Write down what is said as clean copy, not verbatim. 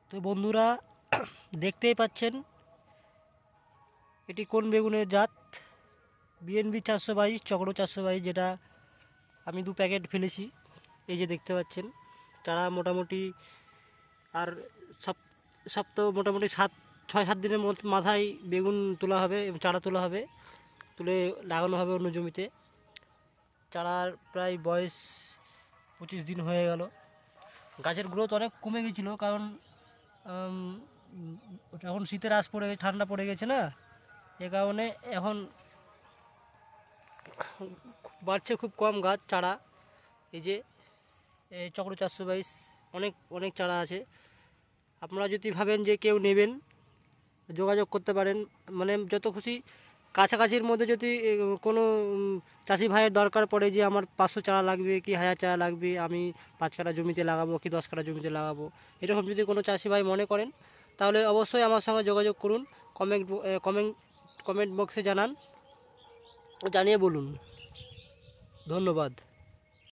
তো বন্ধুরা দেখতেই পাচ্ছেন এটি কোন বেগুনের জাত, বিএনবি 422 চক্র 422, যেটা আমি 2 প্যাকেট ফেলেছি। এই যে দেখতে পাচ্ছেন চারা মোটামুটি আর সব সপ্তাহ মোটামুটি 6-7 দিনের মাথায় বেগুন তোলা হবে এবং চারা তোলা হবে, তুলে লাগানো হবে অন্য জমিতে। চারার প্রায় বয়স 25 দিন হয়ে গেল। গাছের গ্রোথ অনেক কমে গেছিলো, কারণ এখন শীতের আশ পড়ে ঠান্ডা পড়ে গেছে না, এ কারণে এখন বাড়ছে খুব কম গাছ চারা। এই যে এই চক্র 422 অনেক অনেক চারা আছে। আপনারা যদি ভাবেন যে কেউ নেবেন, যোগাযোগ করতে পারেন। মানে যত খুশি কাছাকাছির মধ্যে যদি কোনো চাষি ভাইয়ের দরকার পড়ে যে আমার 500 চারা লাগবে কি 1000 চারা লাগবে, আমি 5 কাঠা জমিতে লাগাবো কি 10 কাঠা জমিতে লাগাবো, এরকম যদি কোনো চাষি ভাই মনে করেন, তাহলে অবশ্যই আমার সঙ্গে যোগাযোগ করুন। কমেন্ট বক্সে জানিয়ে বলুন। ধন্যবাদ।